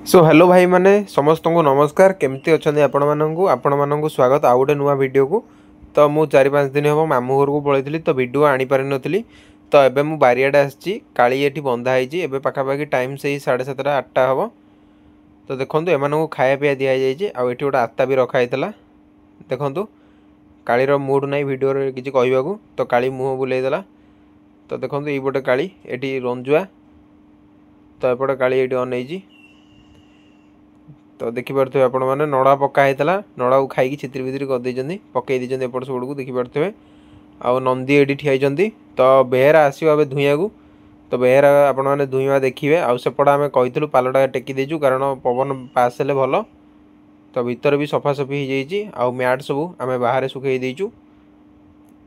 So hello भाई माने समस्त को नमस्कार केमती अच्छा आपण मानक स्वागत आउ गोटे नुआ वीडियो को। तो मु 4-5 दिन हम मामू घर को पलैली तो वीडियो आनी पारि नथली। तो एबे मु बारियाडे आसी काली एठी बंधा होईची एबे पाखापाखि टाइम से 7:30 8टा हम। तो देखंतु एमानकु खाया पिया दिया जायची आ एठी गोटे आत्ता भी रखा हैतला। देखंतु कालीर मूड नाई वीडियो रे किछि कहबाकू तो काली मुह बुलाई देला। तो देखंतु एई बोटे काली एठी रंजुआ तो एपटे काली एठी अनैची। तो देखिपे आपण मैंने नड़ा पकाई नड़ा को खाई छितिर भितर कर पकई देते एपट सब को देखिपे आउ नंदी ये ठियाई। तो बेहरा आसो ए धुईया को तो बेहरा आपण मैंने धुईवा देखिए आउ सेपट आम कही पालटा टेकी देचु कारण पवन पास हेले भल। तो भितर भी सफासफी हो जाइए आउ मैट सब आम बाहर सुखई देचु।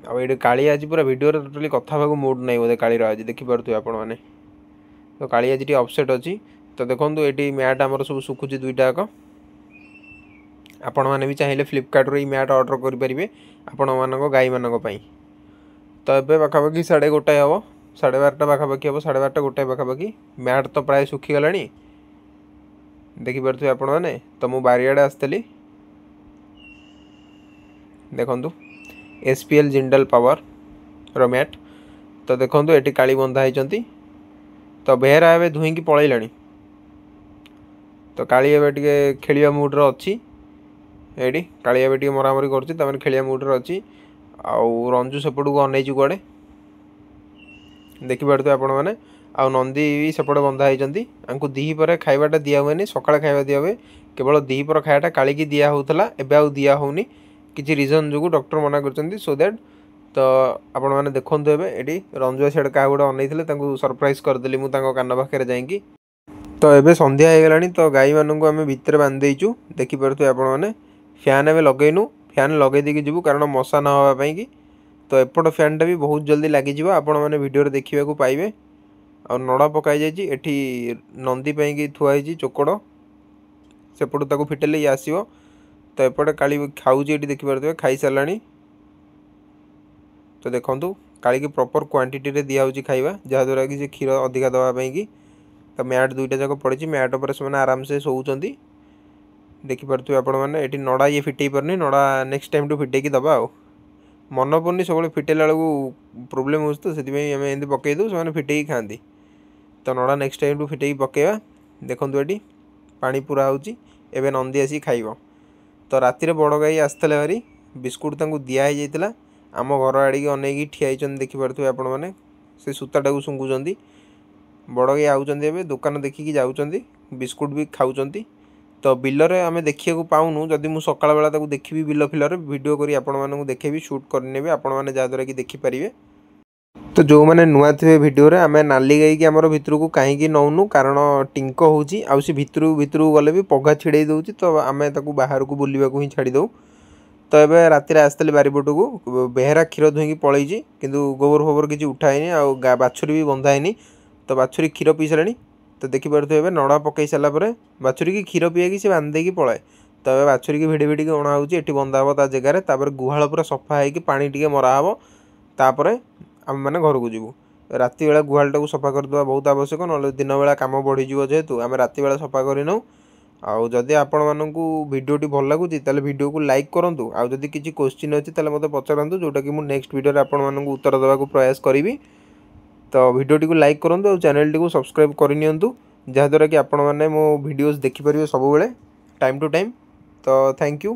आए काली आज पूरा वीडियो टोटाली कथा मूड नहीं बोधे कालीर आज देखिपे आपण मैंने। तो काली आज अपसेट अच्छी। तो देखो ये मैट आमर सब सुखुची दुईटाक आपण मैंने भी चाहिए फ्लिपकार्ट रो मैट ऑर्डर करेंगे आपण मान गाई मान। तो ये पाखापाखि 1:30 हम 12:30 पाखापाखि हम 12:30 1 पाखापाखि मैट तो प्राय सुखीगला देखिपे आपण मैंने। तो मु बारियाडे आसली देखु SPL जिंडल पावर रो मैट। तो देखो ये काली बंधा होती तो बेहरा ए धुईकी पलैला। तो काली एवं टे खेलिया मुड्रे अच्छी ये काली एवं टे मरामरी कर खेलिया मुड्रे अच्छी आउ रंजू सेपट को अनैचु कड़े देखिपे आपण मैंने। आउ नंदी भी सेपट बंधा होती दीपर खाइबाटा दिया हुए सकाଳେ खाइबा दिया हुए केवल दीपर खायाटा काली की दिया होता एबे आउ दिया होनी किसी रिजन जो डॉक्टर मना कर सो दैट। तो आपण मैंने देखु ये रंजुआ सीआड़े क्या गोटे अनैते सरप्राइज करदेली मुझे कान पाखे जाकि। तो एबे संध्या हो गलानी तो गाई मानू आम भितर बांधेचु देखिपे आपण मैंने। फैन एवं लगेनु फैन लगे देकी जीवु कारण मशा ना होगापाई कि। तो एपट फैनटा भी बहुत जल्दी लगिज आपण मैंने वीडियो देखा पाइबे। आ नड़ा पकाई जाइए एठी नंदी पाई थुआई चोकड़ सेपटू ताको फिटेले ये आसो। तो एपटे काली खाऊँ ये देखिपे खाई सारा। तो देखु काली की प्रॉपर क्वांटिटी रे दिया होची खाइबा जहाँद्वारा कि क्षीर अधिका दवापाई कि। तो मैट दुईटा जाक पड़ी मैट उपर से आराम से सोचती देखिपे आपण मैंने। ये नड़ा ये फिटे पारनी नड़ा नेक्स्ट टाइम टू फिटे दबा आ मन पड़नी सब फिटेला बेलू प्रोब्लेम हो तो से पकईदू से फिटे खाती। तो नड़ा नेक्स्ट टाइम टू फिटे पकेवा देखु ये पानी पूरा होची एबे नंदी आसी खाइब। तो रातिर बड़ गाई आसते भारी बिस्कुट तांकु दिया जाइए आम घर आड़िकी अनेक ठिया देखिपे आपण मैंने से सूताटा को शुंघुंट बड़ गाई आउे दुकान देखिकी जाऊँच बिस्कुट भी खाऊँ। तो बिलर आम देखा पाऊनु जदि मुझे सकाल बेला देखी बिल फिलर वीडियो करी आपण मानू देखेबी शूट करने आपण मैंने जहाँद्वारा कि देखिपारे। तो जो मैंने नुआ थे वीडियो रे आम नाली गाई की आमर भितर को कहीं नौनु कारण टिंक होची आउ सी भितर गले भी पघा छिड़े दौची। तो आम बाहर को बुलवाक ही छाड़ी दऊ। तो ये रातिर आसते बारिपट को बेहरा क्षीर धुईकी पलैची किंतु गोबर फोबर किसी उठाएनी आ बाछुरी भी बंधाएनी। तो बाछुरी क्षीर पी सारे। तो देखिपे नड़ा पकई सारापर बाछुरी की क्षीर पीएकी से बांधेकी पलाए। तो ये बाछुरी की भिड़ी भिड़ी अणा होती बंधा हम ता जगार गुहाल पूरा सफा हो पानी टे मराहब तापर आम मैंने घर को जीवु। राति बेला गुहालटा को सफा करदे बहुत आवश्यक ना दिन बेला कम बढ़ीज जेहेतु आम राति बेला सफा करनौ। आउ जदि आपण मानकु वीडियोटी भल लगुच ताले वीडियो को लाइक करंतु आउ जदि किसी क्वेश्चन अच्छी ताले मते पचारंतु जोटा कि मु नेक्स्ट वीडियो रे आपण मानकु उत्तर देबाकू प्रयास करिवि। तो वीडियोटी को लाइक करंतु और चैनल टी को सब्सक्राइब करनियंतु जहाँद्वारा कि आपण माने मो वीडियोस देखिपारिबे सब बेले टाइम टू टाइम। तो थैंक यू।